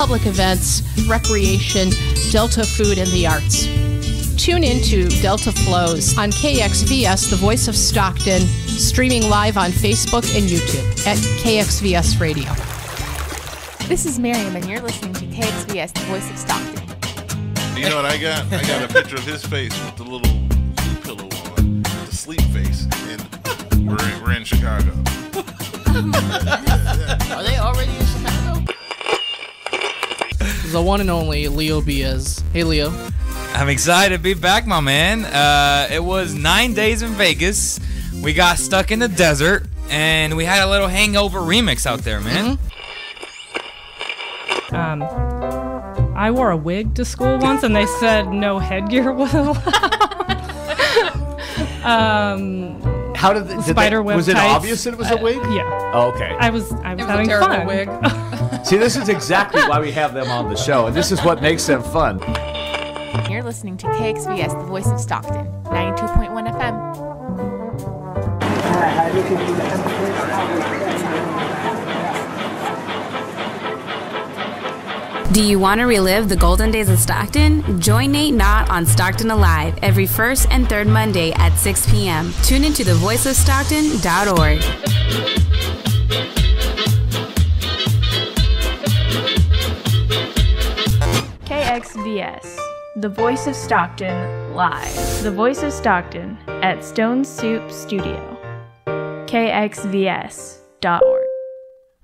public events, recreation, Delta food, and the arts. Tune into Delta Flows on KXVS, the voice of Stockton, streaming live on Facebook and YouTube at KXVS Radio. This is Miriam, and you're listening to KXVS, the voice of Stockton. You know what I got? I got a picture of his face with the little pillow on, the sleep face, and we're in Chicago. Are they already in Chicago? The one and only Leo Biaz. Hey, Leo. I'm excited to be back, my man. It was 9 days in Vegas. We got stuck in the desert, and we had a little hangover remix out there, man. I wore a wig to school once, and they said no headgear was allowed. How did spider web was it tights. Obvious that it was a wig? Yeah. Oh, okay. I was having fun. Wig. See, this is exactly why we have them on the show, and this is what makes them fun. You're listening to KXVS, the voice of Stockton, 92.1 FM. Do you want to relive the golden days of Stockton? Join Nate Knott on Stockton Alive every first and third Monday at 6 p.m. Tune into thevoiceofstockton.org. KXVS, the voice of Stockton live. The voice of Stockton at Stone Soup Studio. KXVS.org.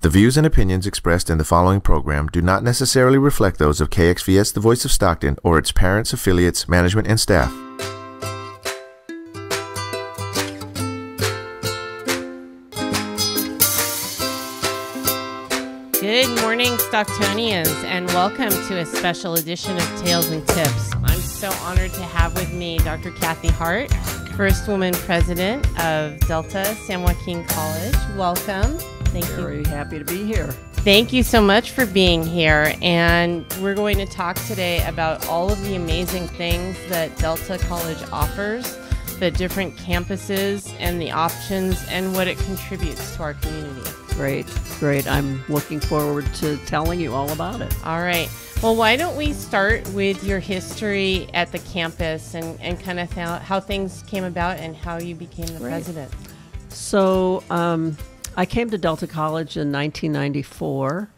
The views and opinions expressed in the following program do not necessarily reflect those of KXVS, the voice of Stockton, or its parents, affiliates, management, and staff. Good morning, Stocktonians, and welcome to a special edition of Tales and Tips. I'm so honored to have with me Dr. Kathy Hart, first woman president of Delta San Joaquin College. Welcome. Thank you. Very happy to be here. Thank you so much for being here. And we're going to talk today about all of the amazing things that Delta College offers, the different campuses and the options, and what it contributes to our community. Great, great. I'm looking forward to telling you all about it. All right. Well, why don't we start with your history at the campus and kind of how things came about and how you became the president. So I came to Delta College in 1994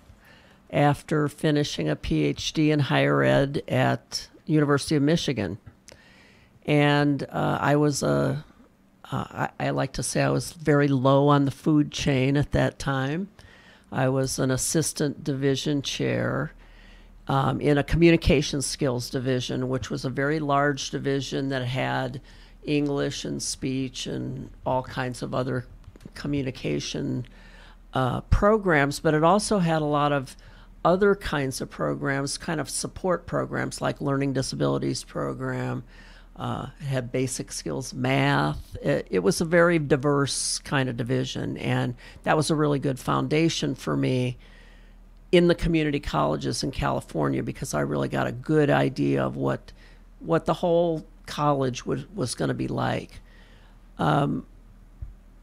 after finishing a PhD in higher ed at University of Michigan. And I was I like to say I was very low on the food chain at that time. I was an assistant division chair in a communication skills division, which was a very large division that had English and speech and all kinds of other communication programs, but it also had a lot of other kinds of programs, kind of support programs like learning disabilities program. It had basic skills math. It was a very diverse kind of division, and that was a really good foundation for me in the community colleges in California, because I really got a good idea of what the whole college was going to be like.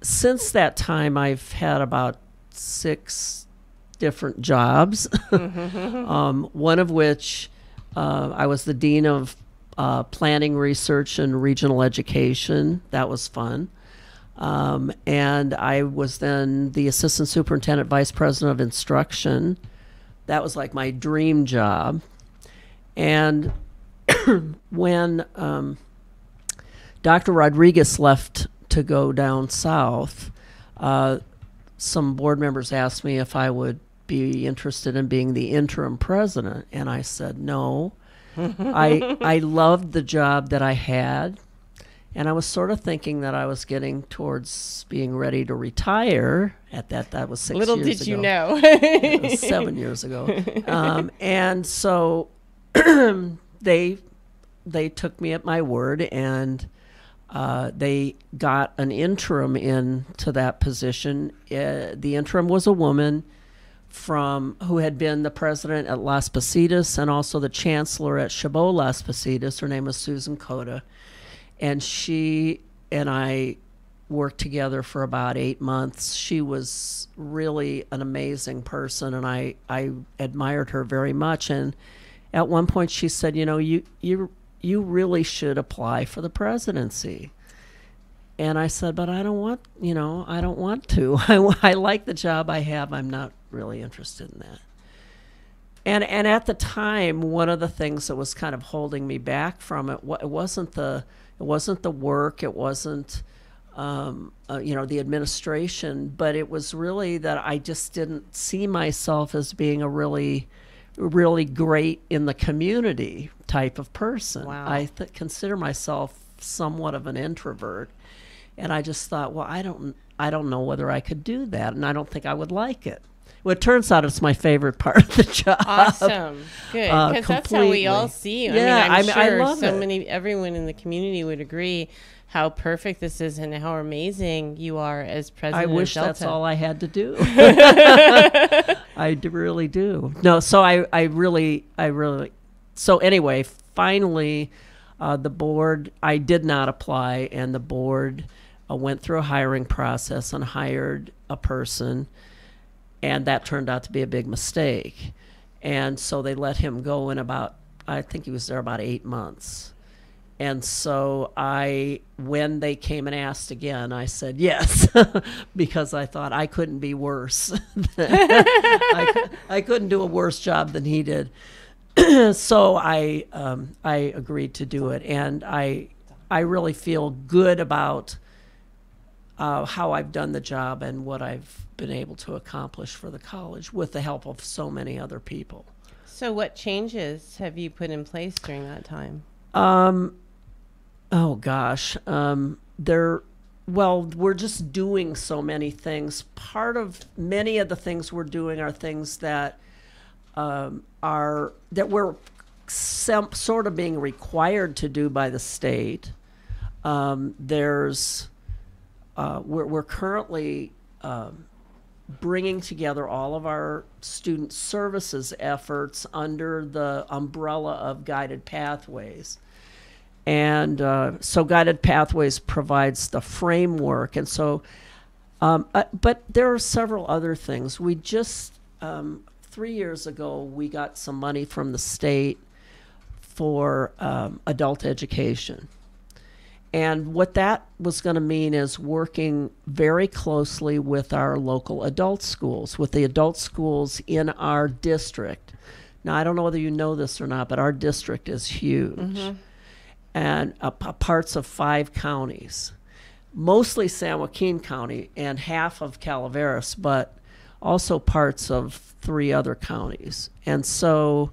Since that time, I've had about 6 different jobs, one of which I was the dean of planning, research, and regional education. That was fun. And I was then the assistant superintendent, vice president of instruction. That was like my dream job. And when Dr. Rodriguez left to go down south, some board members asked me if I would be interested in being the interim president, and I said no. I loved the job that I had, and I was sort of thinking that I was getting towards being ready to retire. That was 6 years ago. Little did you know. It was 7 years ago. And so they took me at my word, and they got an interim into that position. The interim was a woman who had been the president at Las Positas and also the chancellor at Chabot Las Positas. Her name was Susan Cota. And she and I worked together for about 8 months. She was really an amazing person, and I admired her very much. And at one point she said, you know, you really should apply for the presidency. And I said, but I don't want, I don't want to. I like the job I have. I'm not really interested in that. And at the time, one of the things that was kind of holding me back from it, it wasn't the work, it wasn't the administration, but it was really that I just didn't see myself as being a really great in the community type of person. Wow. I consider myself somewhat of an introvert, and I just thought, well, I don't know whether I could do that, and I don't think I would like it. Well, it turns out it's my favorite part of the job. Awesome. Good. Because that's how we all see you. Yeah, I mean, I'm sure I love everyone in the community would agree how perfect this is and how amazing you are as president I wish of Delta. that's all I had to do. Really do. No, so I really, so anyway, finally, the board, I did not apply, and the board went through a hiring process and hired a person. And that turned out to be a big mistake. And so they let him go in I think he was there about 8 months. And so when they came and asked again, I said yes, because I thought I couldn't be worse. I couldn't do a worse job than he did. So I agreed to do it. And I really feel good about how I've done the job and what I've been able to accomplish for the college with the help of so many other people. So what changes have you put in place during that time? Oh gosh, we're just doing so many things. Many of the things we're doing are things that we're sort of being required to do by the state. We're currently bringing together all of our student services efforts under the umbrella of Guided Pathways. And so Guided Pathways provides the framework. And so, but there are several other things. We just, 3 years ago, we got some money from the state for adult education. And what that was going to mean is working very closely with our local adult schools, with the adult schools in our district. Now, I don't know whether you know this or not, but our district is huge. Mm-hmm. And parts of 5 counties, mostly San Joaquin County and half of Calaveras, but also parts of 3 other counties. And so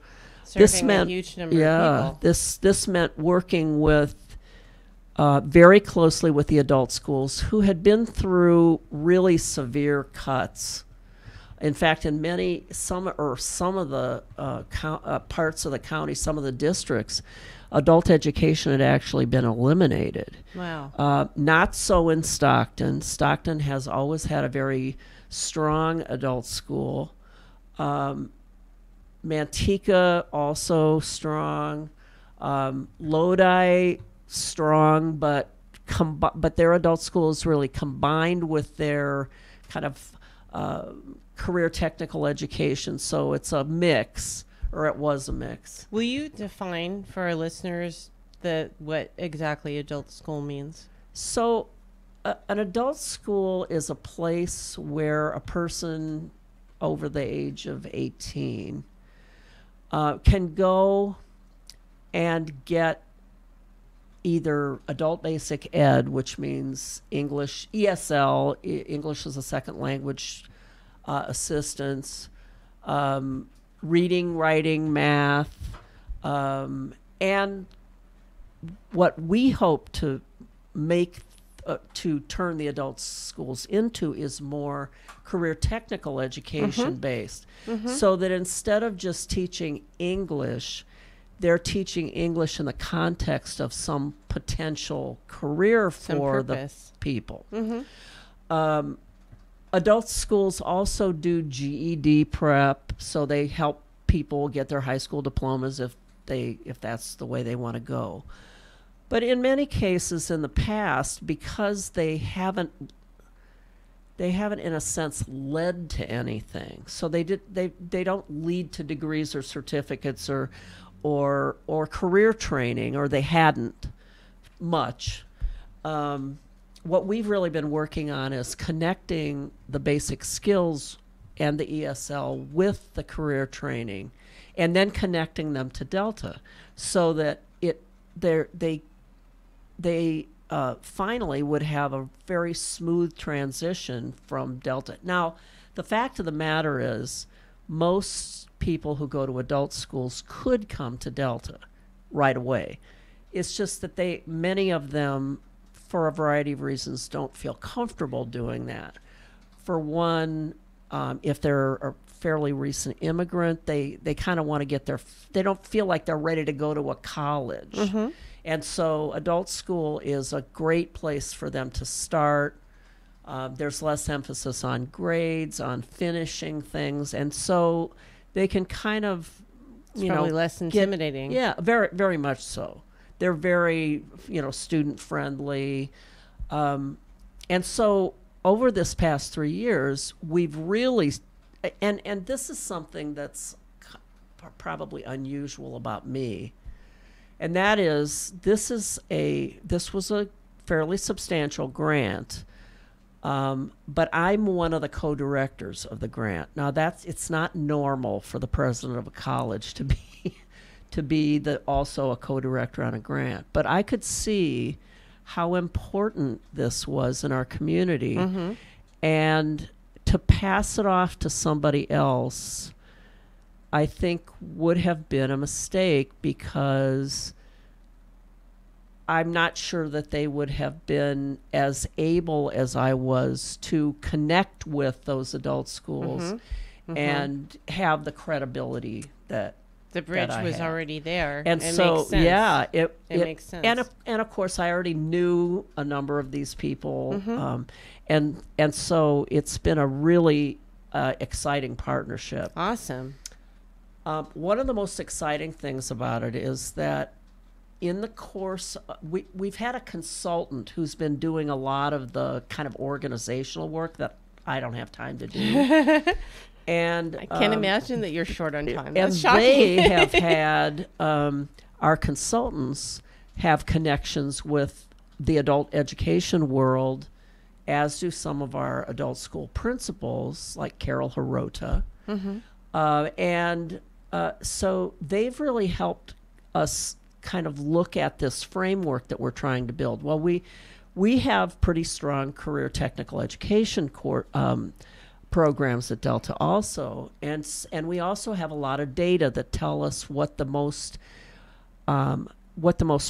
this meant, a huge number of people. This meant working with very closely with the adult schools who had been through really severe cuts. In fact, in some of the parts of the county, some of the districts, adult education had actually been eliminated. Wow. Not so in Stockton. Stockton has always had a very strong adult school. Manteca also strong. Lodi strong, but their adult schools really combined with their kind of career technical education. So it's a mix, or it was a mix. Will you define for our listeners what exactly adult school means? So an adult school is a place where a person over the age of 18 can go and get either adult basic ed, which means English, ESL, English as a second language assistance, reading, writing, math, and what we hope to make to turn the adult schools into is more career technical education based, so that instead of just teaching English, they're teaching English in the context of some potential career for the people. Adult schools also do GED prep, so they help people get their high school diplomas if that's the way they want to go. But in many cases in the past, because they haven't in a sense led to anything. So they don't lead to degrees or certificates or career training, or they hadn't much. What we've really been working on is connecting the basic skills and the ESL with the career training, and then connecting them to Delta, so that they finally would have a very smooth transition from Delta. Now, the fact of the matter is, most people who go to adult schools could come to Delta right away. It's just that many of them, for a variety of reasons, don't feel comfortable doing that. For one, if they're a fairly recent immigrant, they kind of want to get they don't feel like they're ready to go to a college. Mm-hmm. And so adult school is a great place for them to start. There's less emphasis on grades, on finishing things, and so they can kind of, probably less intimidating. Yeah, very, very much so. They're very, student friendly, and so over this past 3 years, we've really, and this is something that's probably unusual about me. And that is, this was a fairly substantial grant, but I'm one of the co-directors of the grant. Now it's not normal for the president of a college to be also a co-director on a grant. But I could see how important this was in our community, mm-hmm. and to pass it off to somebody else, I think would have been a mistake, because I'm not sure that they would have been as able as I was to connect with those adult schools, mm-hmm. Mm-hmm. and have the credibility that the bridge was already there. And it so, makes sense. yeah, it makes sense. And of course, I already knew a number of these people, mm-hmm. And so it's been a really exciting partnership. Awesome. One of the most exciting things about it is that in the course, we've had a consultant who's been doing a lot of the kind of organizational work that I don't have time to do. And I can't imagine that you're short on time. And That's shocking. They have had, our consultants have connections with the adult education world, as do some of our adult school principals, like Carol Hirota. Mm-hmm. So they've really helped us kind of look at this framework that we're trying to build. Well, we have pretty strong career technical education programs at Delta also, and we also have a lot of data that tell us what the most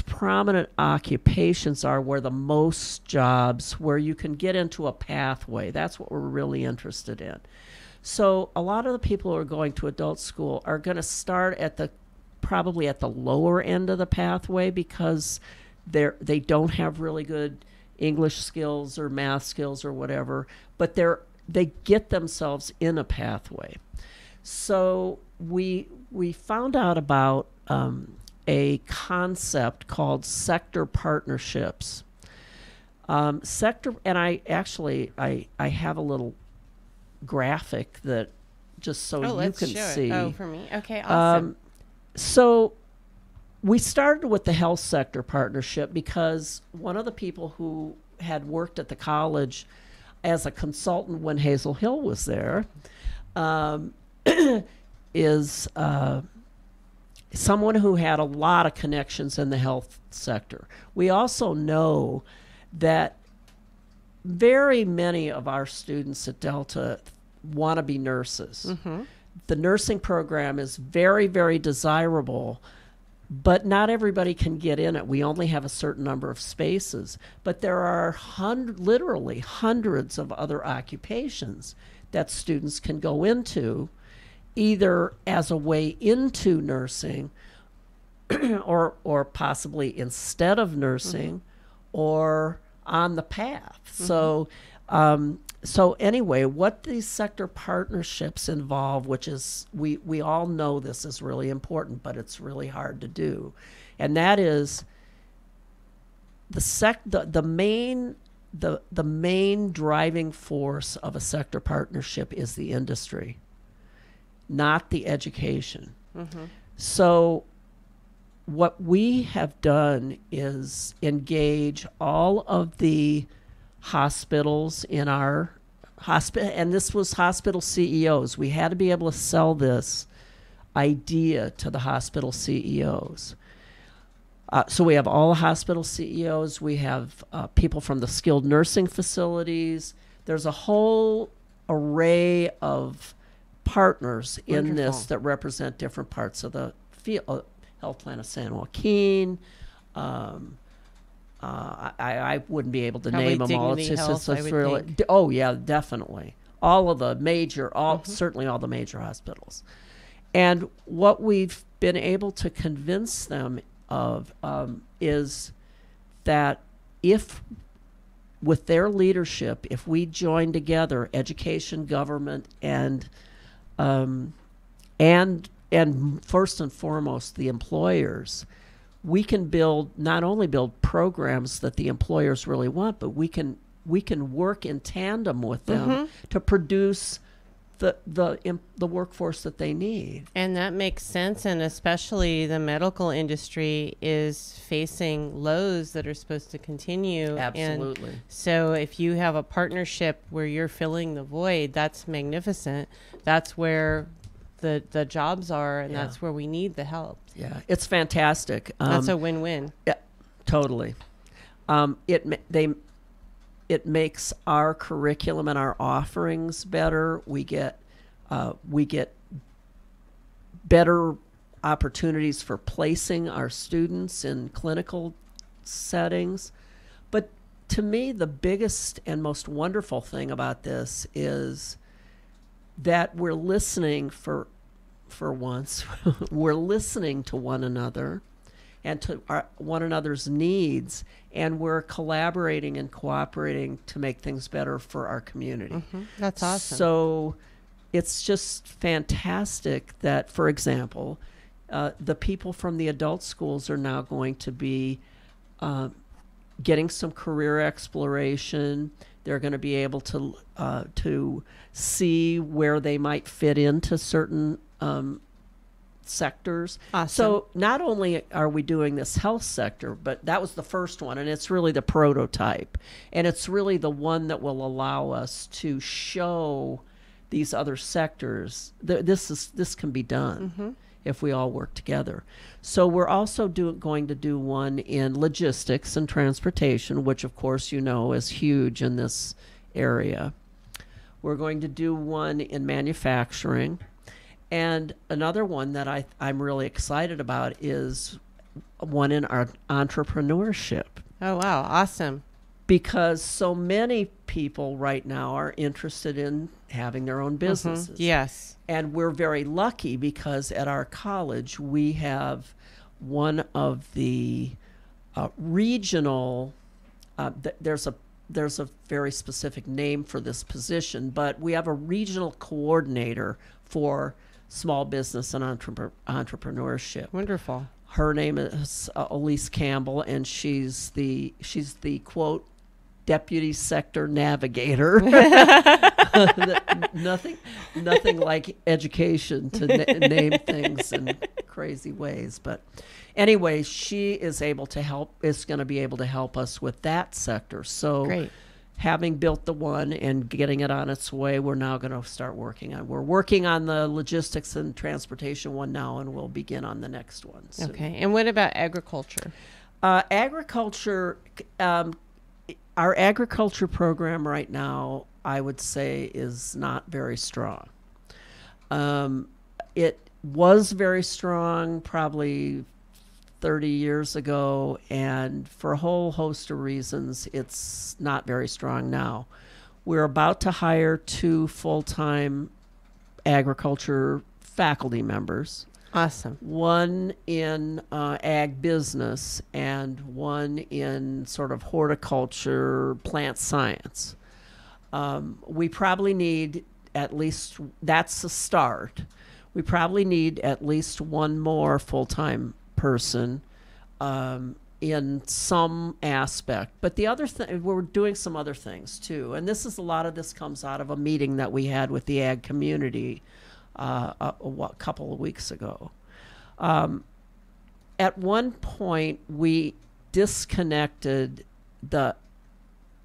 prominent occupations are, where the most jobs, where you can get into a pathway. That's what we're really interested in. So a lot of the people who are going to adult school are going to start probably at the lower end of the pathway, because they don't have really good English skills or math skills or whatever, but they get themselves in a pathway. So we found out about a concept called sector partnerships. And I have a little graphic that just so you can see. Oh, for me? Okay, awesome. So we started with the health sector partnership because one of the people who had worked at the college as a consultant when Hazel Hill was there is someone who had a lot of connections in the health sector. We also know that very many of our students at Delta want to be nurses. Mm-hmm. The nursing program is very, very desirable, but not everybody can get in it. We only have a certain number of spaces. But there are literally hundreds of other occupations that students can go into, either as a way into nursing or possibly instead of nursing, mm-hmm. or on the path. Mm-hmm. So anyway, what these sector partnerships involve, which is, we all know this is really important, but it's really hard to do. And that is, the main driving force of a sector partnership is the industry, not the education. So what we have done is engage all of the hospitals in our hospital, and this was hospital CEOs. We had to be able to sell this idea to the hospital CEOs. So we have all the hospital CEOs. We have people from the skilled nursing facilities. There's a whole array of partners in this that represent different parts of the field. Health Plan of San Joaquin. I wouldn't be able to name them all. It's just really, oh yeah, definitely. All of the major, certainly all the major hospitals. And what we've been able to convince them of is that if, with their leadership, if we join together, education, government, and first and foremost the employers, we can not only build programs that the employers really want, but we can work in tandem with them to produce the workforce that they need. And that makes sense, and especially the medical industry is facing lows that are supposed to continue. Absolutely. And so if you have a partnership where you're filling the void, that's magnificent. That's where the jobs are, and that's where we need the help. Yeah, it's fantastic. That's a win-win. Yeah, totally. It makes our curriculum and our offerings better. We get better opportunities for placing our students in clinical settings. But to me, the biggest and most wonderful thing about this is that we're listening for once. We're listening to one another and to one another's needs, and we're collaborating and cooperating to make things better for our community. That's awesome. So it's just fantastic that, for example, the people from the adult schools are now going to be getting some career exploration. They're going to be able to see where they might fit into certain sectors. Awesome. So not only are we doing this health sector, but that was the first one, and it's really the prototype, and it's really the one that will allow us to show these other sectors this can be done if we all work together. So we're also going to do one in logistics and transportation, which of course you know is huge in this area. We're going to do one in manufacturing. And another one that I'm really excited about is one in our entrepreneurship. Oh, wow. Awesome. Because so many people right now are interested in having their own businesses. Yes. And we're very lucky because at our college we have one of the regional, there's a very specific name for this position, but we have a regional coordinator for small business and entrepreneurship. Wonderful. Her name is Elise Campbell, and she's the quote deputy sector navigator. nothing like education to name things in crazy ways. But anyway, she is going to be able to help us with that sector. So great. Having built the one and getting it on its way, we're now going to start working on. We're working on the logistics and transportation one now, and we'll begin on the next one soon. Okay. And what about agriculture? Agriculture, our agriculture program right now, I would say, is not very strong. It was very strong probably 30 years ago, and for a whole host of reasons, it's not very strong now. We're about to hire 2 full-time agriculture faculty members. Awesome. One in ag business and one in sort of horticulture, plant science. We probably need at least, that's a start. We probably need at least one more full-time person in some aspect. But the other thing, we're doing some other things too. And this is a lot of this comes out of a meeting that we had with the ag community a couple of weeks ago. At one point, we disconnected the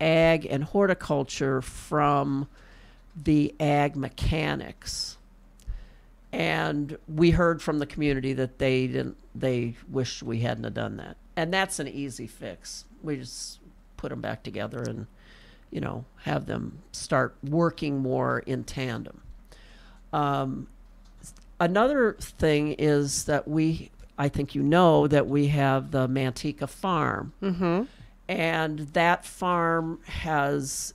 ag and horticulture from the ag mechanics. And we heard from the community that they wished we hadn't have done that. And that's an easy fix. We just put them back together and, you know, have them start working more in tandem. Another thing is that I think you know that we have the Manteca farm. Mm-hmm. And that farm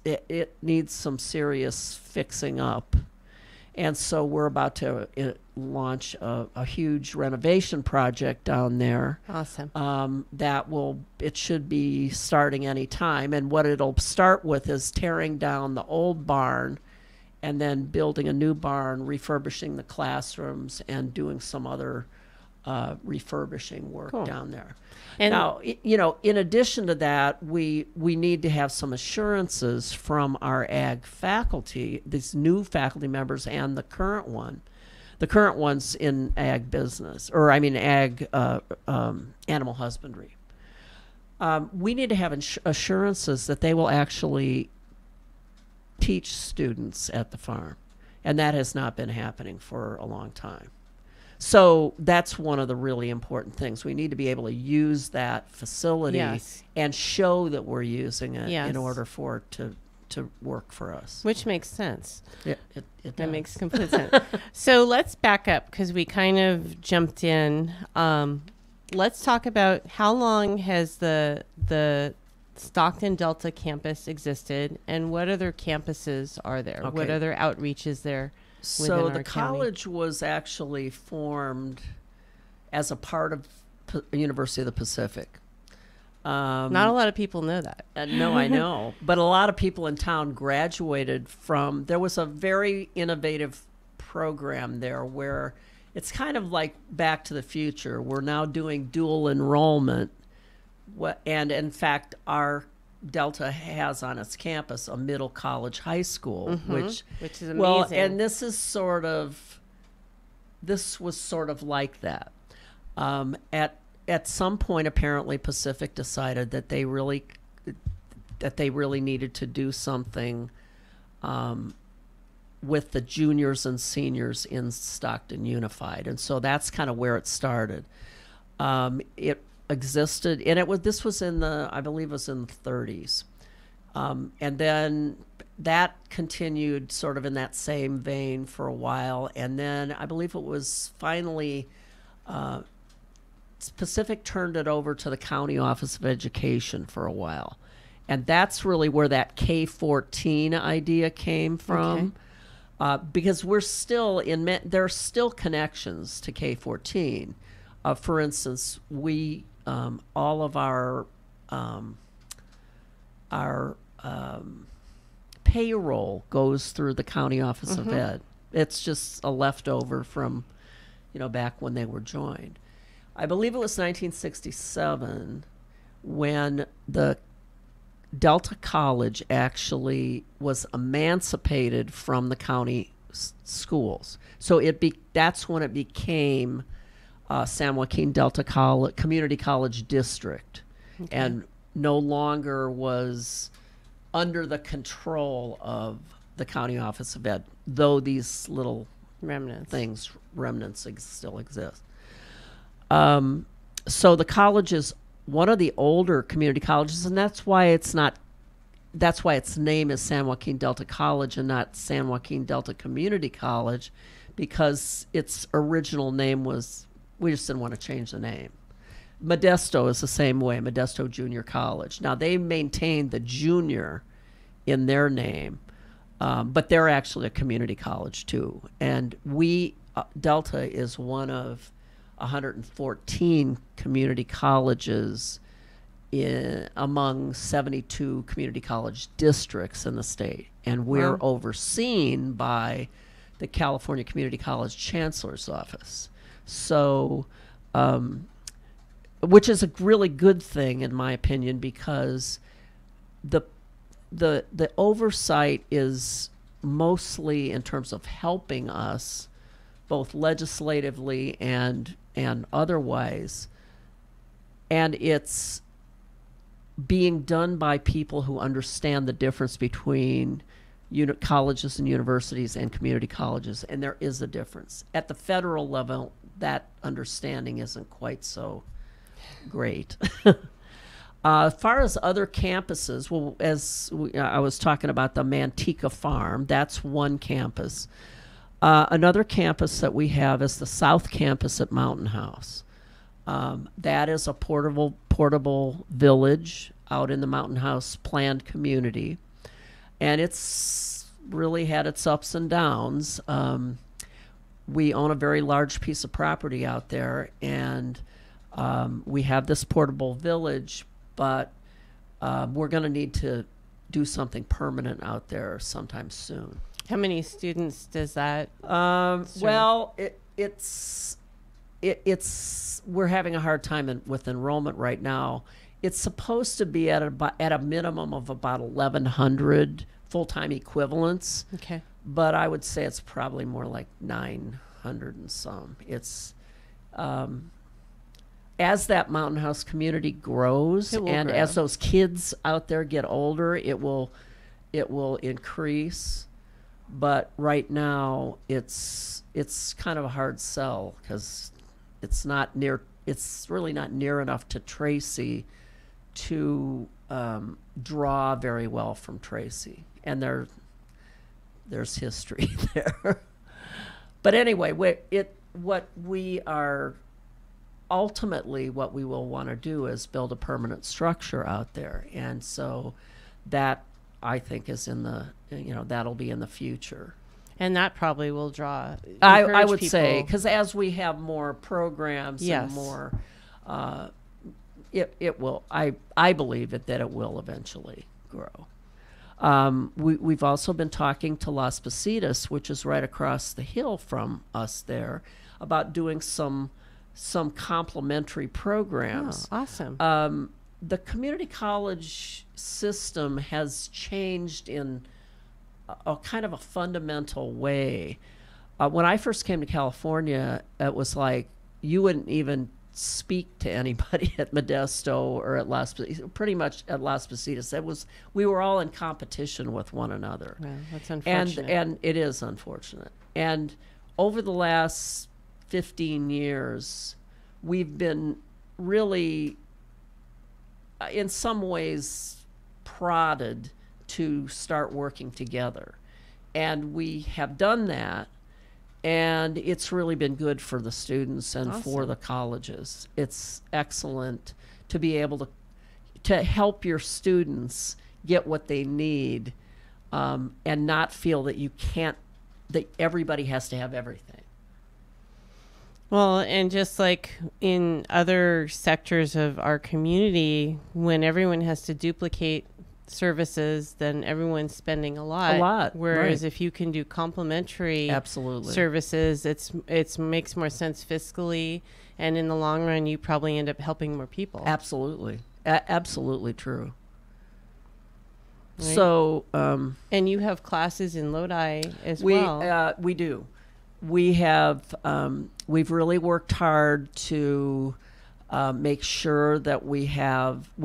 it needs some serious fixing up. And so we're about to launch a huge renovation project down there. Awesome. It should be starting any time. And what it'll start with is tearing down the old barn and then building a new barn, refurbishing the classrooms, and doing some other refurbishing work down there. And now, you know, in addition to that, we need to have some assurances from our ag faculty, these new faculty members, and the current ones in ag business, or I mean ag animal husbandry. We need to have assurances that they will actually teach students at the farm, and that has not been happening for a long time. So that's one of the really important things. We need to be able to use that facility and show that we're using it in order for it to work for us. Which makes sense. Yeah, it that makes complete sense. So let's back up because we kind of jumped in. Let's talk about how long has the Stockton Delta campus existed, and what other campuses are there? Okay. What other outreaches there? So the college was actually formed as a part of University of the Pacific. Not a lot of people know that. No, I know. But a lot of people in town graduated from, there was a very innovative program there where it's kind of like Back to the Future. We're now doing dual enrollment. And in fact, our Delta has on its campus a middle college high school, which is amazing. Well, and this was sort of like that. At some point, apparently, Pacific decided that they really needed to do something with the juniors and seniors in Stockton Unified, and so that's kind of where it started. It existed, and this was in the, I believe it was in the 30s, and then that continued sort of in that same vein for a while, and then I believe it was finally Pacific turned it over to the County Office of Education for a while, and that's really where that K-14 idea came from. Because we're still there are still connections to K-14. For instance, we all of our payroll goes through the County Office of Ed. It's just a leftover from, back when they were joined. I believe it was 1967 when the Delta College actually was emancipated from the county schools. So that's when it became San Joaquin Delta Community College District, and no longer was under the control of the County Office of Ed, though these little remnants still exist. So the college is one of the older community colleges, and that's why its name is San Joaquin Delta College and not San Joaquin Delta Community College, because its original name was, we just didn't want to change the name. Modesto is the same way, Modesto Junior College. Now, they maintain the junior in their name, but they're actually a community college too. And Delta is one of 114 community colleges among 72 community college districts in the state. And we're overseen by the California Community College Chancellor's Office. So which is a really good thing in my opinion, because the oversight is mostly in terms of helping us both legislatively and otherwise, and it's being done by people who understand the difference between colleges and universities and community colleges, and there is a difference. At the federal level, that understanding isn't quite so great. As far as other campuses, well, I was talking about the Manteca Farm, that's one campus. Another campus that we have is the South Campus at Mountain House. That is a portable village out in the Mountain House planned community, and it's really had its ups and downs. We own a very large piece of property out there, and we have this portable village, but we're going to need to do something permanent out there sometime soon. How many students does that well, we're having a hard time with enrollment right now. It's supposed to be at a minimum of about 1,100 full-time equivalents. Okay. But I would say it's probably more like 900 and some. It's as that Mountain House community grows and grow. as those kids out there get older, it will increase. But right now it's kind of a hard sell because it's really not near enough to Tracy to draw very well from Tracy, and there's history there. But anyway, what we will want to do is build a permanent structure out there, and so that I think is that'll be in the future. And that probably will draw. I would people. say, because as we have more programs Yes. and more, it will. I believe that it will eventually grow. We've also been talking to Las Positas, which is right across the hill from us there, about doing some complementary programs. Oh, awesome. The community college system has changed in a kind of a fundamental way. When I first came to California, it was like you wouldn't even speak to anybody at Modesto or at pretty much at Las Positas. We were all in competition with one another. Well, that's unfortunate. And it is unfortunate. And over the last 15 years, we've been really, in some ways, prodded to start working together. And we have done that, and it's really been good for the students and for the colleges. It's excellent to be able to help your students get what they need, and not feel that that everybody has to have everything. Well, and just like in other sectors of our community, when everyone has to duplicate services, then everyone's spending a lot. Whereas right. if you can do complementary Absolutely. services, it makes more sense fiscally, and in the long run, you probably end up helping more people. Absolutely. Absolutely true. Right. So, and you have classes in Lodi as well. We do. We have. We've really worked hard to make sure that we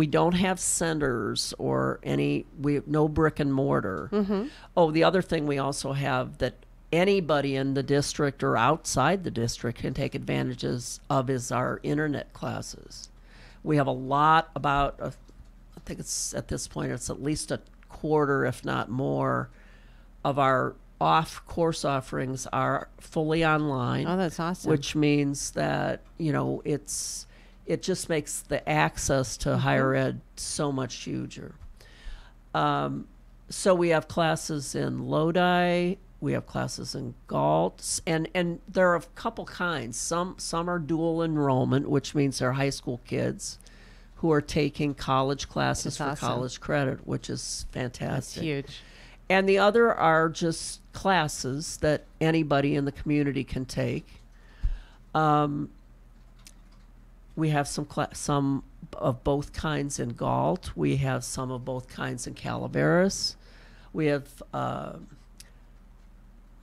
don't have centers or no brick and mortar. Mm-hmm. Oh, the other thing we also have that anybody in the district or outside the district can take advantages of is our internet classes. We have a lot, I think it's at this point, it's at least a quarter, if not more, of our course offerings are fully online. Oh, that's awesome. Which means that, it just makes the access to higher ed so much huger. So we have classes in Lodi, we have classes in Galt, and there are a couple kinds. Some are dual enrollment, which means they're high school kids who are taking college classes That's for awesome. college credit, which is fantastic. That's huge. And the other are just classes that anybody in the community can take. some of both kinds in Galt. We have some of both kinds in Calaveras. We have, I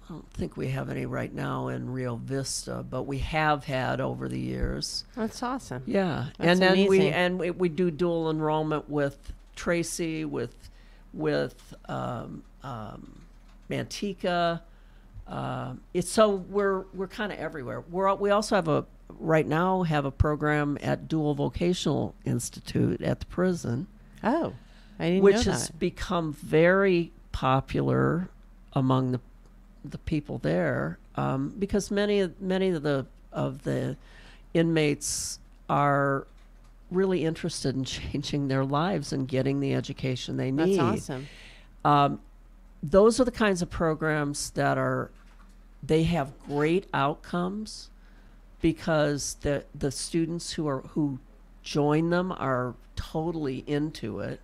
don't think we have any right now in Rio Vista, but we have had over the years. That's awesome. Yeah. That's and then amazing. we do dual enrollment with Tracy, with Manteca. So we're kind of everywhere. We also right now have a program at Dual Vocational Institute at the prison. Oh, I didn't know which that. has become very popular among the people there, because many of the inmates are really interested in changing their lives and getting the education they need. That's awesome. Those are the kinds of programs that they have great outcomes, because the students who join them are totally into it.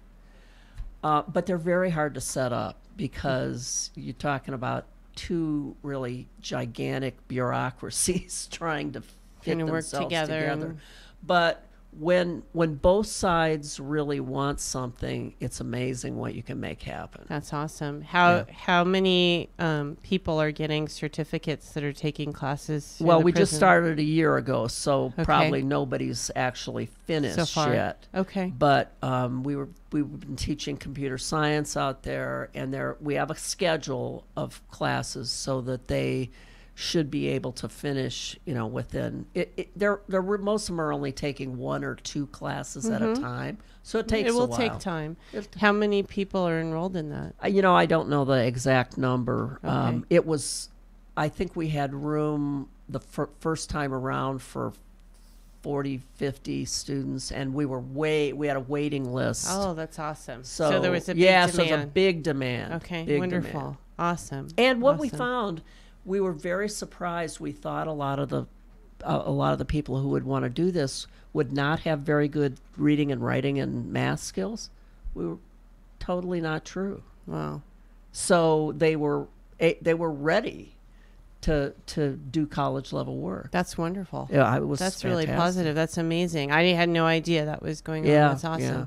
But they're very hard to set up, because you're talking about two really gigantic bureaucracies trying to fit themselves together. But when both sides really want something, it's amazing what you can make happen. That's awesome. How many people are getting certificates that are taking classes? Well, we just started a year ago, so Okay. probably nobody's actually finished So far. yet. Okay. But we've been teaching computer science out there, and we have a schedule of classes so that they should be able to finish, within most of them are only taking 1 or 2 classes at a time, so it takes a while. It will take time. How many people are enrolled in that? I don't know the exact number. Okay. I think we had room the first time around for 40, 50 students, and we had a waiting list. Oh, that's awesome. So there was a big demand. demand. So it's a big demand. Okay, big wonderful. demand. Awesome. And what we Awesome. found, we were very surprised. We thought a lot of the people who would want to do this would not have very good reading and writing and math skills. We were totally not true. Wow. So they were ready to do college level work. That's wonderful. Yeah, it was. That's really fantastic. positive. That's amazing. I had no idea that was going on. Yeah, That's awesome. yeah.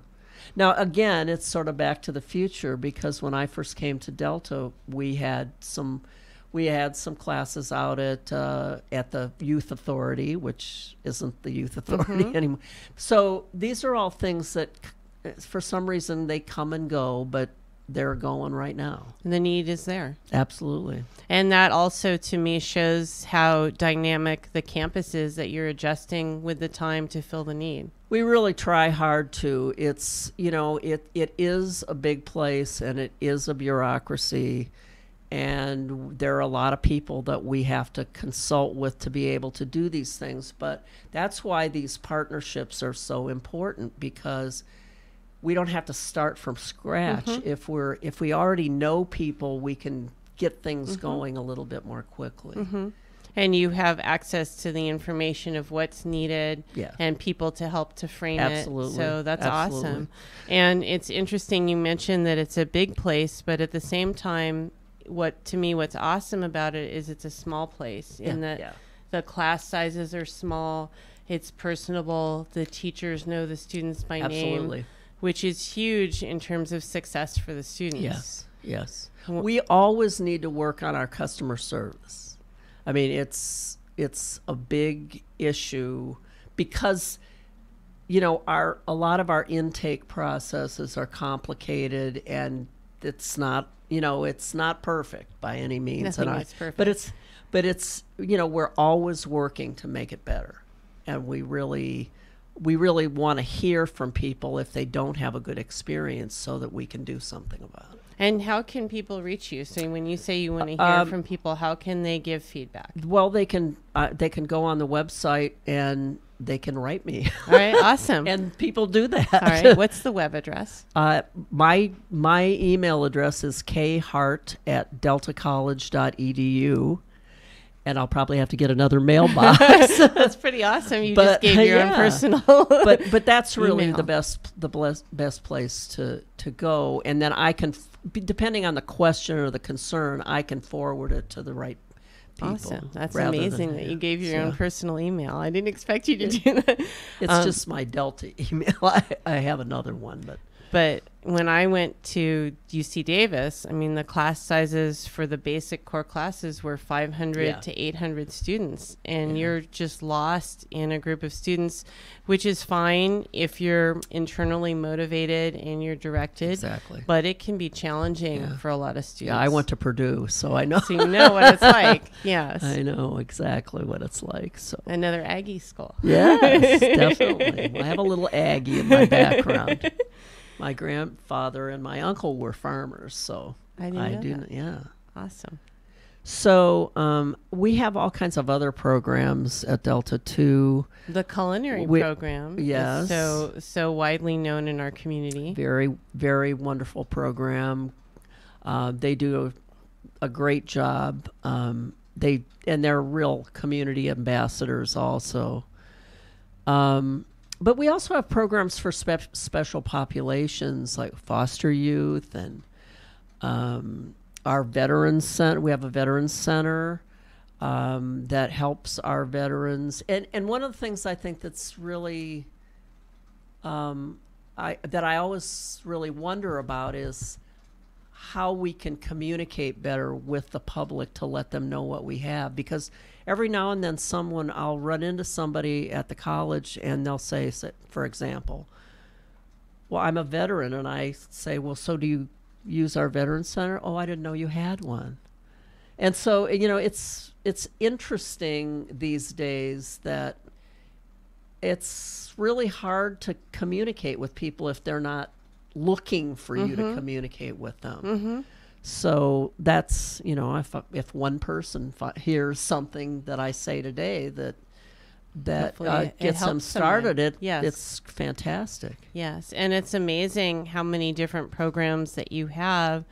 Now again, it's sort of back to the future, because when I first came to Delta, we had some classes out at the Youth Authority, which isn't the Youth Authority anymore. So these are all things that, for some reason, they come and go, but they're going right now. And the need is there. Absolutely. And that also, to me, shows how dynamic the campus is, that you're adjusting with the time to fill the need. We really try hard to. It's, it is a big place, and it is a bureaucracy, and there are a lot of people that we have to consult with to be able to do these things. But that's why these partnerships are so important, because we don't have to start from scratch. If we already know people, we can get things going a little bit more quickly. And you have access to the information of what's needed, and people to help to frame Absolutely. it. So that's Absolutely. awesome. And it's interesting you mentioned that it's a big place, but at the same time, what's awesome about it is it's a small place, in that the class sizes are small, it's personable, the teachers know the students by Absolutely. name, which is huge in terms of success for the students. Yes. We always need to work on our customer service. I mean, it's a big issue, because a lot of our intake processes are complicated, and it's not perfect by any means. Nothing is perfect. But it's we're always working to make it better, and we really want to hear from people if they don't have a good experience, so that we can do something about it. And how can people reach you? So when you say you want to hear from people, how can they give feedback? Well, they can go on the website and they can write me. All right, awesome. And people do that. All right, what's the web address? My email address is khart@deltacollege.edu. And I'll probably have to get another mailbox. That's pretty awesome. You just gave your own personal. but that's really email. the best place to go. And then I can, depending on the question or the concern, I can forward it to the right people. Awesome. That's rather amazing than- that you gave your yeah. own personal email. I didn't expect you to do that. It's just my Delta email. I have another one, But when I went to UC Davis, I mean, the class sizes for the basic core classes were 500 to 800 students. And you're just lost in a group of students, which is fine if you're internally motivated and you're directed. Exactly. But it can be challenging for a lot of students. Yeah, I went to Purdue, so I know. So you know what it's like. Yes. I know exactly what it's like. So another Aggie school. Yes, definitely. I have a little Aggie in my background. My grandfather and my uncle were farmers, so I didn't know that. Yeah. Awesome. So we have all kinds of other programs at Delta too. The culinary program yes. is so widely known in our community. Very, very wonderful program. They do a great job. They're real community ambassadors also. But we also have programs for special populations like foster youth and our veterans center. We have a veterans center that helps our veterans. And one of the things I think that's really that I always really wonder about is how we can communicate better with the public to let them know what we have, because every now and then I'll run into somebody at the college and they'll say, for example, well, I'm a veteran, and I say, well, so do you use our veterans center? Oh, I didn't know you had one. And so, it's interesting these days that it's really hard to communicate with people if they're not looking for you to communicate with them. So that's, if one person hears something that I say today that gets them started, it's fantastic. Yes, and it's amazing how many different programs that you have.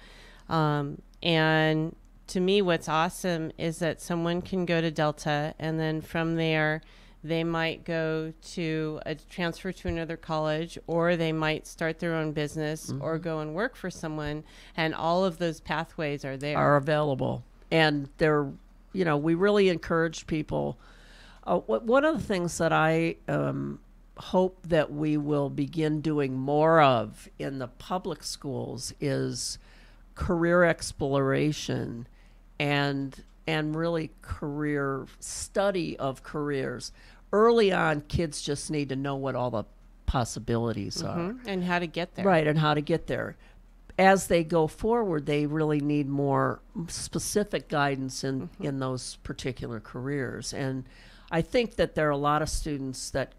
And to me, what's awesome is that someone can go to Delta, and then from there, they might go to transfer to another college, or they might start their own business or go and work for someone. And all of those pathways are there. Are available. And they're, we really encourage people. One of the things that I hope that we will begin doing more of in the public schools is career exploration and really career study of careers. Early on, kids just need to know what all the possibilities are. And how to get there. Right, and how to get there. As they go forward, they really need more specific guidance in those particular careers. And I think that there are a lot of students that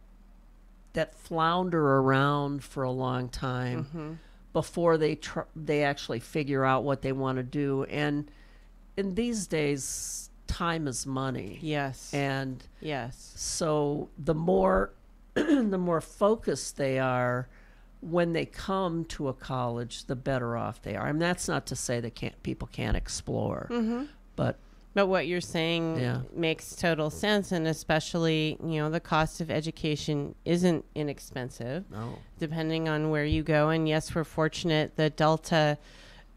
flounder around for a long time before they actually figure out what they want to do. And in these days, time is money. Yes. And yes. So the more the more focused they are when they come to a college, the better off they are. I mean, that's not to say that people can't explore, but what you're saying makes total sense, and especially, the cost of education isn't inexpensive. No. Depending on where you go. And yes, we're fortunate that Delta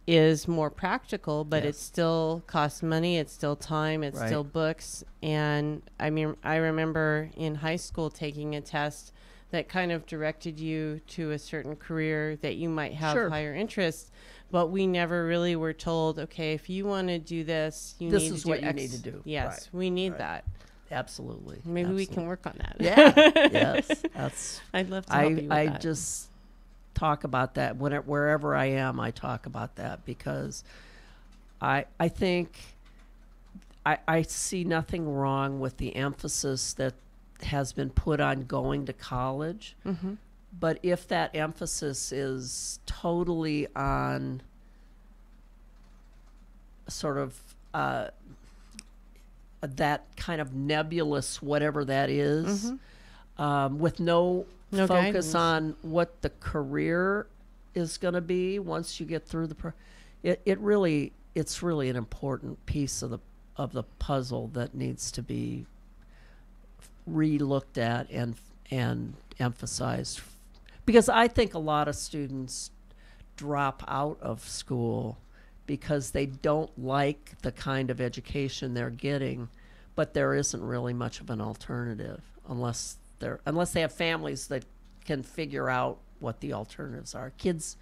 is more practical, but it still costs money. It's still time. It's still books. And I mean, I remember in high school taking a test that kind of directed you to a certain career that you might have higher interest. But we never really were told, okay, if you want to do this, you this need is to what do you X. need to do. Yes, we need that. Absolutely. Maybe we can work on that. Yeah. Yes. That's. I'd love to help you with I that. just talk about that wherever I am. I talk about that because I think I see nothing wrong with the emphasis that has been put on going to college. But if that emphasis is totally on sort of that kind of nebulous, whatever that is, with no focus guidance on what the career is going to be once you get through it's really an important piece of the puzzle that needs to be re-looked at and emphasized, because I think a lot of students drop out of school because they don't like the kind of education they're getting, but there isn't really much of an alternative unless they have families that can figure out what the alternatives are. Kids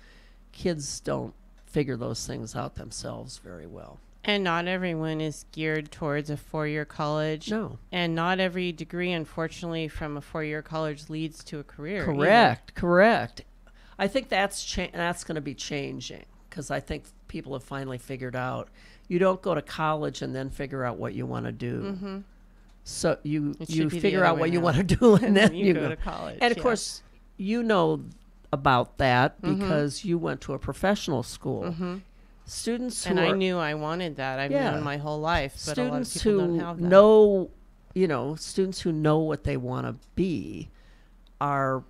don't figure those things out themselves very well. And not everyone is geared towards a 4-year college. No. And not every degree, unfortunately, from a 4-year college leads to a career. Correct. I think that's going to be changing, because I think people have finally figured out you don't go to college and then figure out what you want to do. Mm-hmm. So you be figure out what you want to do, and then you go to college. And of course, you know about that because you went to a professional school. Mm-hmm. Students I knew I wanted that. I've known my whole life, but a lot of people don't have that. Students who know what they want to be are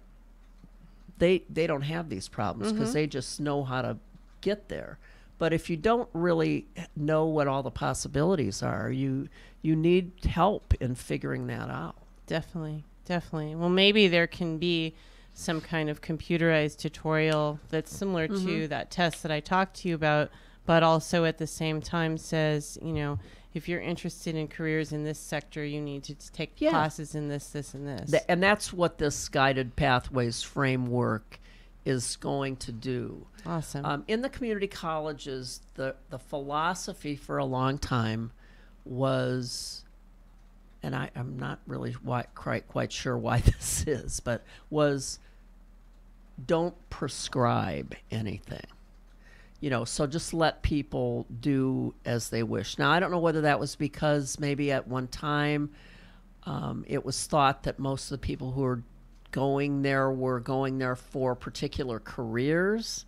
they don't have these problems because they just know how to get there. But if you don't really know what all the possibilities are, you need help in figuring that out. Definitely. Well, maybe there can be some kind of computerized tutorial that's similar to that test that I talked to you about, but also at the same time says, if you're interested in careers in this sector, you need to take classes in this, and this. And that's what this guided pathways framework is going to do. Awesome. In the community colleges, the philosophy for a long time was, and I'm not really quite sure why this is, but was don't prescribe anything. So just let people do as they wish. Now, I don't know whether that was because maybe at one time it was thought that most of the people who were going there for particular careers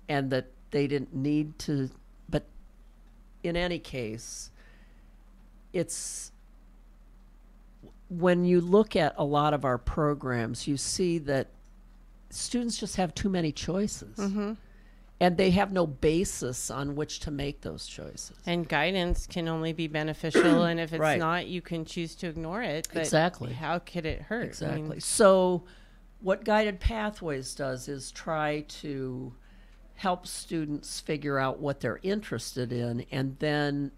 and that they didn't need to. But in any case, it's when you look at a lot of our programs, you see that students just have too many choices. And they have no basis on which to make those choices. And guidance can only be beneficial, and if it's not, you can choose to ignore it. But exactly. How could it hurt? Exactly. So what Guided Pathways does is try to help students figure out what they're interested in, and then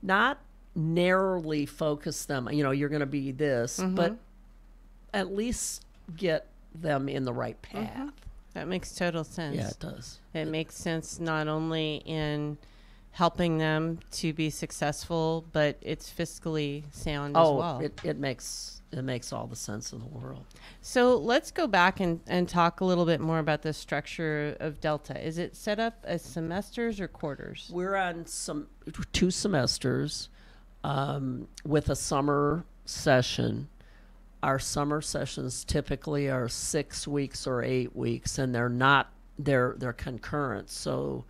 not narrowly focus them, you're going to be this, but at least get them in the right path. That makes total sense. Yeah, it does. It makes sense not only in helping them to be successful, but it's fiscally sound as well. It makes all the sense in the world. So let's go back and talk a little bit more about the structure of Delta. Is it set up as semesters or quarters? We're on 2 semesters with a summer session. Our summer sessions typically are 6 weeks or 8 weeks, and they're concurrent. So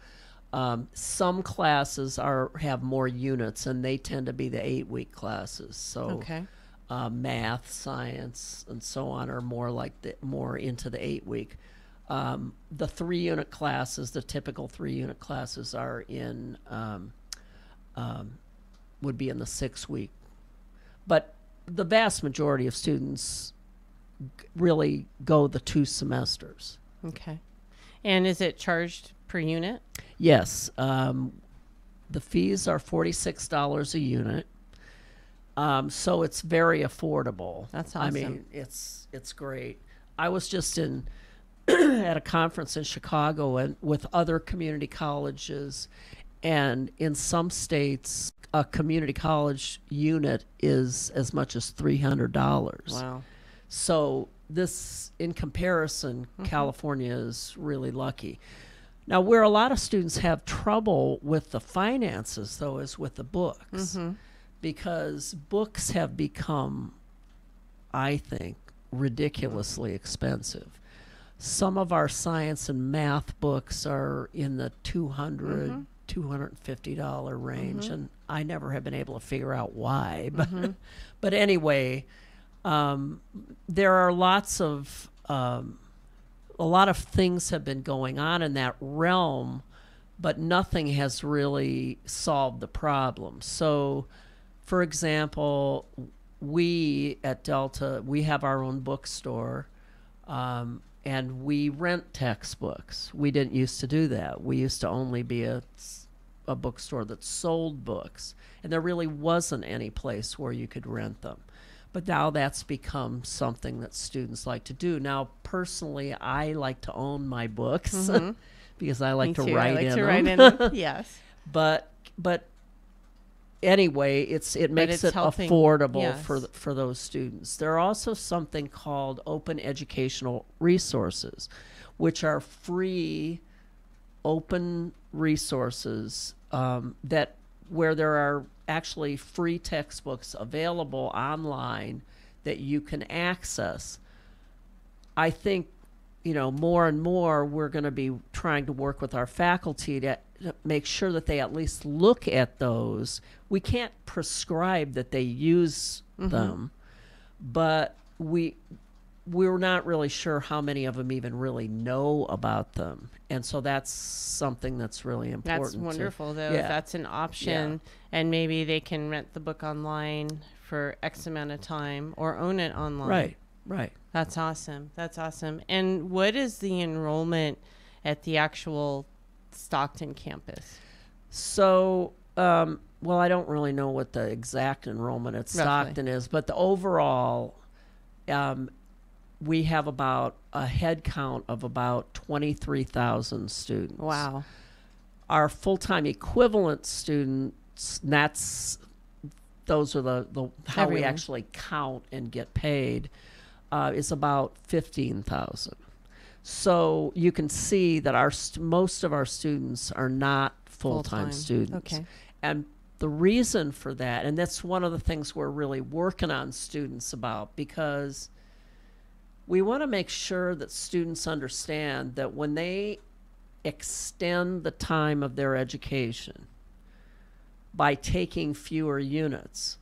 some classes have more units, and they tend to be the 8-week classes. So math, science, and so on are more into the 8-week. The 3-unit classes, the typical 3-unit classes, are would be in the 6-week, but the vast majority of students really go the 2 semesters. Okay. And is it charged per unit? Yes. The fees are $46 a unit. So it's very affordable. That's awesome. I mean, it's great. I was just at a conference in Chicago and with other community colleges, and in some states a community college unit is as much as $300. Wow. So this, in comparison, California is really lucky. Now, where a lot of students have trouble with the finances, though, is with the books. Because books have become, I think, ridiculously expensive. Some of our science and math books are in the $250 range, and I never have been able to figure out why. But anyway, there are a lot of things have been going on in that realm, but nothing has really solved the problem. So, for example, we at Delta, we have our own bookstore, and we rent textbooks. We didn't used to do that. We used to only be a a bookstore that sold books, and there really wasn't any place where you could rent them. But now that's become something that students like to do. Now, personally, I like to own my books because I like to write in them. Yes. But anyway, it makes it helping, affordable for those students. There are also something called open educational resources, which are free open resources where there are actually free textbooks available online that you can access. I think, more and more we're going to be trying to work with our faculty to make sure that they at least look at those. We can't prescribe that they use them, but we're not really sure how many of them even really know about them. And so that's something that's really important. That's wonderful, though. If that's an option, and maybe they can rent the book online for X amount of time or own it online. Right. That's awesome. That's awesome. And what is the enrollment at the actual Stockton campus? So, well, I don't really know what the exact enrollment at Stockton is, but the overall, we have about a head count of about 23,000 students. Wow. Our full-time equivalent students, those are the how we actually count and get paid, is about 15,000. So you can see that most of our students are not full-time students. Okay. And the reason for that, and that's one of the things we're really working on students about, because we want to make sure that students understand that when they extend the time of their education by taking fewer units,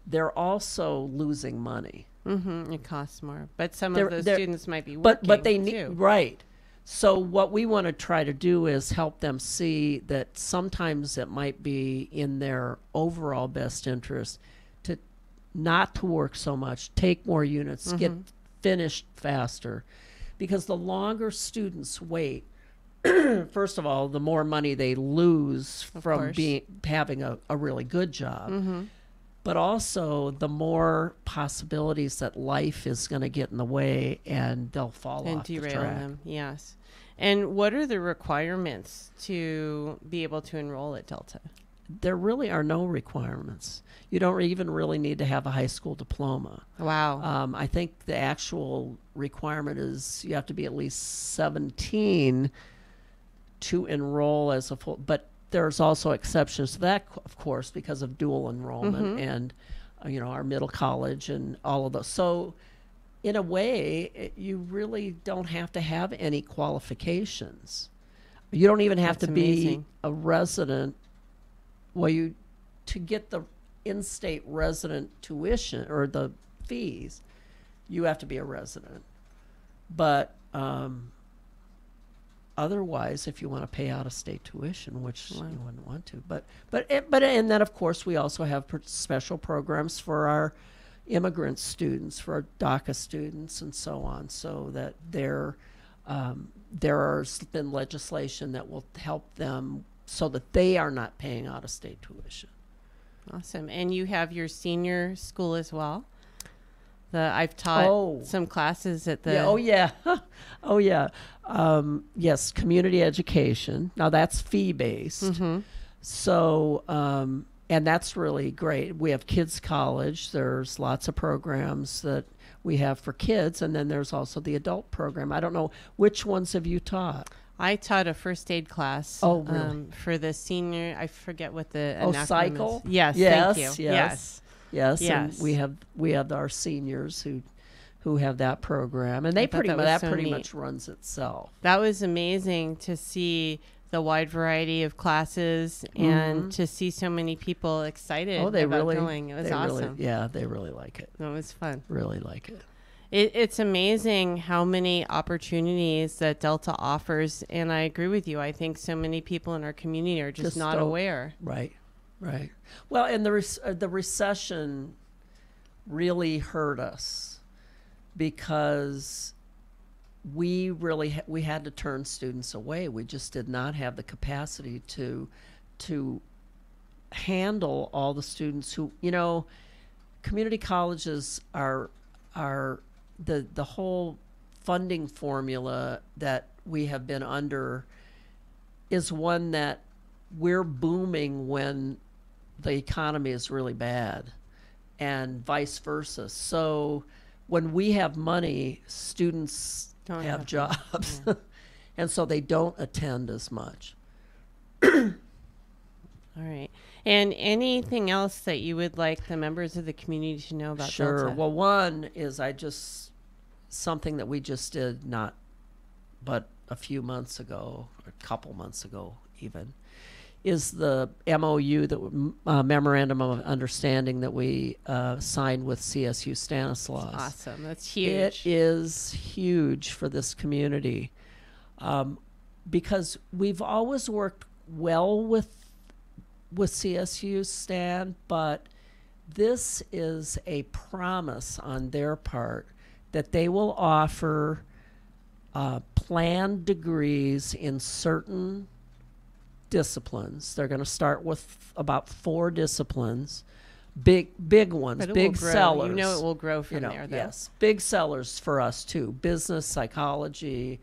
they're also losing money. It costs more, but some of those students might be working but they need too. Right. So what we want to try to do is help them see that sometimes it might be in their overall best interest to not to work so much, take more units, get finished faster, because the longer students wait, first of all, the more money they lose from having a really good job. But also the more possibilities that life is going to get in the way and they'll fall off the track. Them. Yes. And what are the requirements to be able to enroll at Delta? There really are no requirements. You don't even really need to have a high school diploma. Wow. I think the actual requirement is you have to be at least 17 to enroll as a full, but there's also exceptions to that, of course, because of dual enrollment and, our middle college and all of those. So in a way, you really don't have to have any qualifications. You don't even have to be a resident. Well, to get the in-state resident tuition or the fees, you have to be a resident. But otherwise, if you want to pay out of state tuition, which you wouldn't want to, and then of course we also have special programs for our immigrant students, for our DACA students, and so on, so that there has been legislation that will help them so that they are not paying out of state tuition. Awesome. And you have your senior school as well? I've taught some classes at the... yes, community education. Now, that's fee-based. So, and that's really great. We have kids' college. There's lots of programs that we have for kids, and then there's also the adult program. I don't know, which ones have you taught? I taught a first aid class for the senior... I forget what the acronym cycle? is. Yes, thank you. Yes. And we have our seniors who have that program, and that pretty much runs itself. That was amazing to see the wide variety of classes and to see so many people excited about going. It was awesome. They really like it. It was fun. Really like it. It's amazing how many opportunities that Delta offers, and I agree with you. I think so many people in our community are just not aware. Right. Well, and the recession really hurt us because we had to turn students away. We just did not have the capacity to to handle all the students who, community colleges are the whole funding formula that we have been under is one that we're booming when the economy is really bad, and vice versa. So when we have money, students don't have jobs. Yeah. And so they don't attend as much. All right. And anything else that you would like the members of the community to know about Sure. Delta? Well, one is something that we just did not but a few months ago, or a couple months ago even, is the MOU, Memorandum of Understanding that we signed with CSU Stanislaus. Awesome. That's huge. It is huge for this community because we've always worked well with CSU Stan, but this is a promise on their part that they will offer planned degrees in certain disciplines. They're going to start with about 4 disciplines, big ones, big sellers. You know it will grow from there, though. Yes, big sellers for us too. Business, psychology.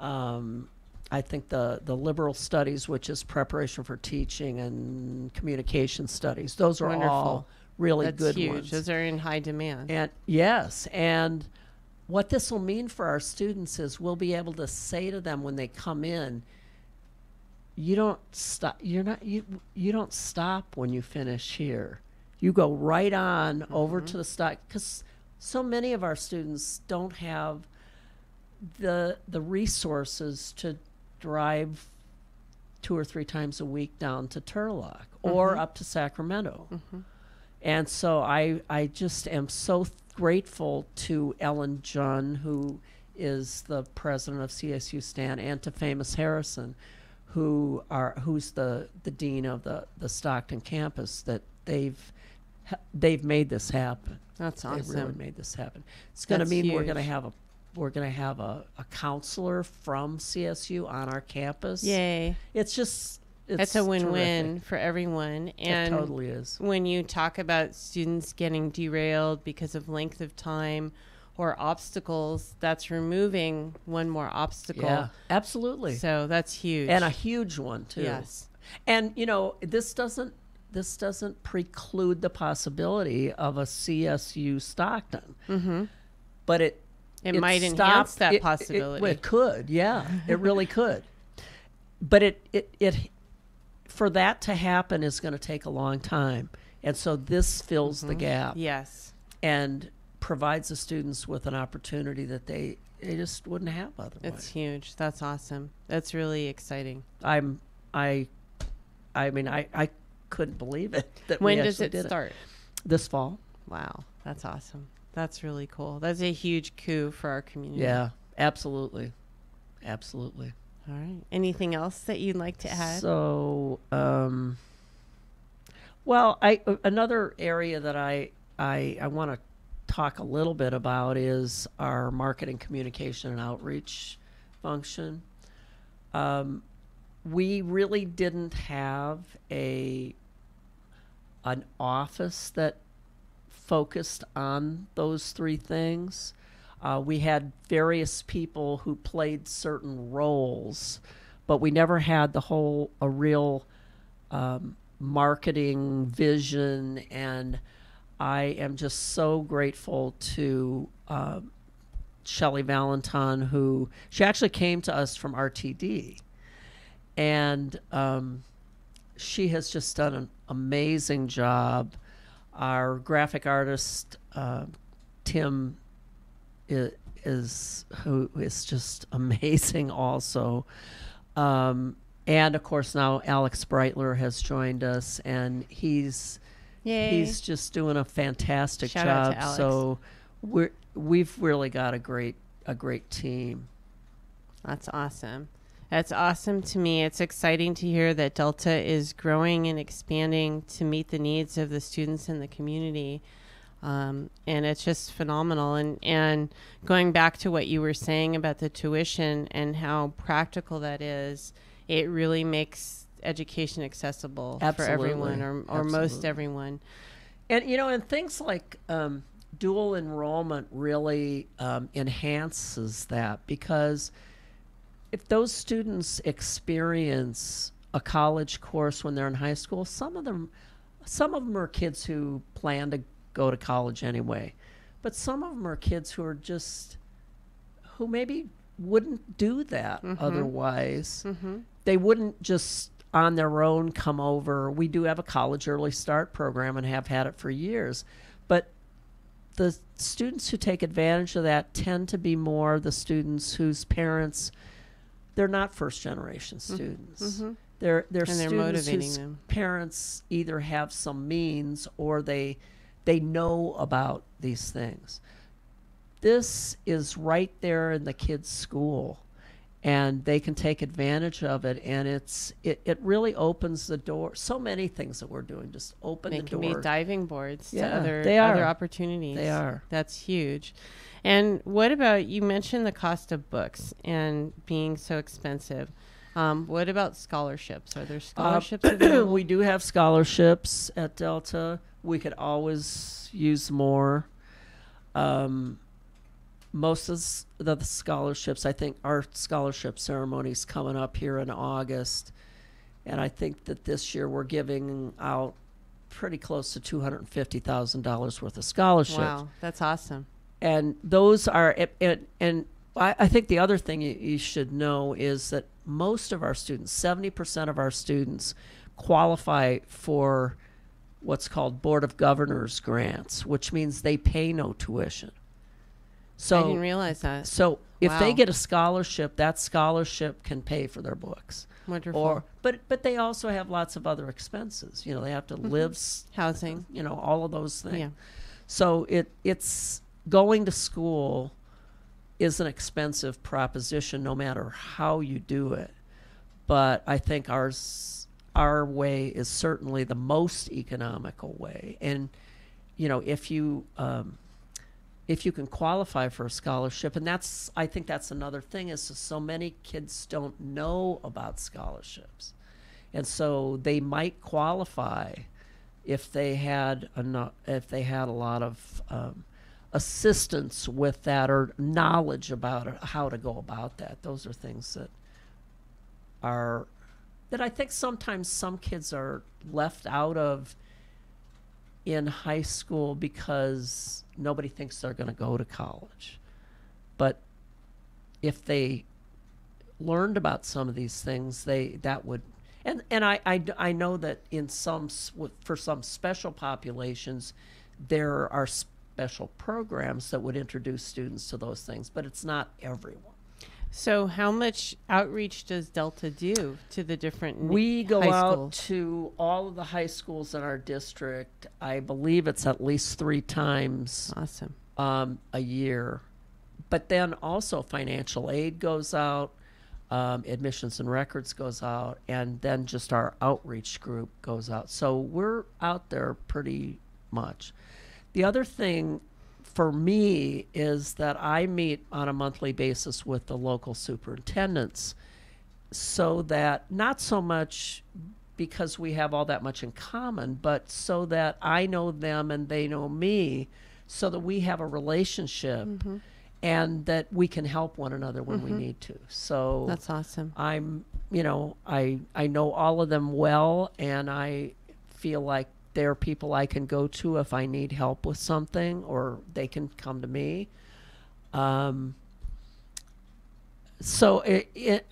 I think the liberal studies, which is preparation for teaching, and communication studies. Those are all really good huge. ones. Those are in high demand. And yes, and what this will mean for our students is we'll be able to say to them when they come in, you don't stop. You don't stop when you finish here. You go right on over to the stock, because so many of our students don't have the resources to drive 2 or 3 times a week down to Turlock or up to Sacramento. And so I just am so grateful to Ellen Junn, who is the president of CSU Stan, and to Famous Harrison, who's the dean of the Stockton campus, that they've made this happen. That's awesome. They've really made this happen. It's going to mean huge. we're going to have a counselor from CSU on our campus. Yay. It's a win-win terrific. for everyone. And it totally is. When you talk about students getting derailed because of length of time or obstacles, that's removing one more obstacle. Yeah, absolutely. So that's huge. And a huge one too. Yes. And this doesn't preclude the possibility of a CSU Stockton. But it might enhance that possibility. It could, yeah. It really could. But it for that to happen is going to take a long time. And so this fills the gap. Yes. And provides the students with an opportunity that they just wouldn't have otherwise. It's huge. That's awesome. That's really exciting. I mean, I couldn't believe it. When does it start? This fall. Wow. That's awesome. That's really cool. That's a huge coup for our community. Yeah, absolutely. Absolutely. All right. Anything else that you'd like to add? So, well, another area that I want to talk a little bit about is our marketing, communication, and outreach function. We really didn't have an office that focused on those 3 things. We had various people who played certain roles, but we never had a real marketing vision. And I am just so grateful to Shelley Valentin, she actually came to us from RTD, and she has just done an amazing job. Our graphic artist, Tim, who is just amazing also. And of course now Alex Breitler has joined us, and he's just doing a fantastic Shout job. out to Alex. So we've really got a great team. That's awesome. That's awesome to me. It's exciting to hear that Delta is growing and expanding to meet the needs of the students in the community. And it's just phenomenal. And going back to what you were saying about the tuition and how practical that is, it really makes education accessible for Absolutely. everyone or most everyone. And, and things like dual enrollment really enhances that, because if those students experience a college course when they're in high school, some of them are kids who plan to go to college anyway, but some of them are kids who maybe wouldn't do that otherwise. They wouldn't just on their own come over. We do have a college early start program and have had it for years, but the students who take advantage of that tend to be more the students whose parents, they're not first generation students. They're students whose parents either have some means or they know about these things. This is right there in the kids' school, and they can take advantage of it, and it really opens the door. So many things that we're doing just open the door. They can be diving boards to other opportunities. They are. That's huge. And what about, you mentioned the cost of books and being so expensive. What about scholarships? Are there scholarships available? We do have scholarships at Delta. We could always use more. Most of the scholarships, I think our scholarship ceremony is coming up here in August. And I think that this year we're giving out pretty close to $250,000 worth of scholarships. Wow, that's awesome. And those are, and I think the other thing you should know is that most of our students, 70% of our students, qualify for what's called Board of Governors grants, which means they pay no tuition. So I didn't realize that. So if they get a scholarship, that scholarship can pay for their books. Wonderful. But they also have lots of other expenses. They have to live, housing, all of those things. Yeah. So it's going to school is an expensive proposition no matter how you do it. But I think our way is certainly the most economical way. And, if you can qualify for a scholarship, and I think that's another thing, is so many kids don't know about scholarships. And so they might qualify if they had a lot of assistance with that or knowledge about how to go about that. Those are things that I think sometimes some kids are left out of in high school because nobody thinks they're going to go to college. But if they learned about some of these things, that would, and I know that for some special populations, there are special programs that would introduce students to those things, but it's not everyone. So how much outreach does Delta do to the different We go high out schools? to all of the high schools in our district. I believe it's at least 3 times a year. But then also financial aid goes out, admissions and records goes out, and then just our outreach group goes out. So we're out there pretty much. The other thing for me is that I meet on a monthly basis with the local superintendents, so that not so much because we have all that much in common, but so that I know them and they know me, so that we have a relationship and that we can help one another when we need to. So that's awesome. I'm, I know all of them well, and I feel like they're people I can go to if I need help with something, or they can come to me. So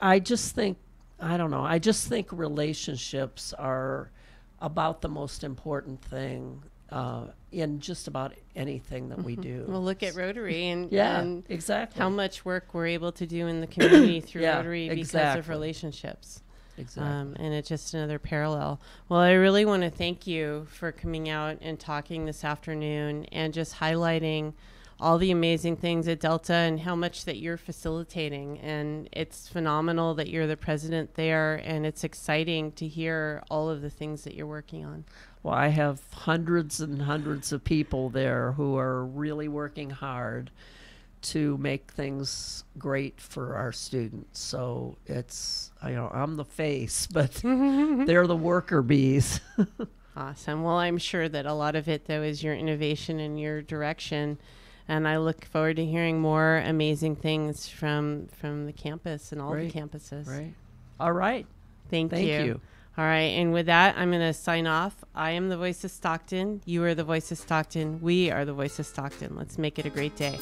I just think, I just think relationships are about the most important thing in just about anything that we do. Well, look at Rotary and exactly how much work we're able to do in the community through Yeah, Rotary because exactly. of relationships. Exactly. And it's just another parallel. Well, I really want to thank you for coming out and talking this afternoon and just highlighting all the amazing things at Delta and how much that you're facilitating. And it's phenomenal that you're the president there, and it's exciting to hear all of the things that you're working on. Well, I have hundreds and hundreds of people there who are really working hard to make things great for our students. So it's, I'm the face, but they're the worker bees. Awesome. Well, I'm sure that a lot of it, though, is your innovation and your direction. And I look forward to hearing more amazing things from the campus and all the campuses. Right. All right. Thank you. All right. And with that, I'm going to sign off. I am the voice of Stockton. You are the voice of Stockton. We are the voice of Stockton. Let's make it a great day.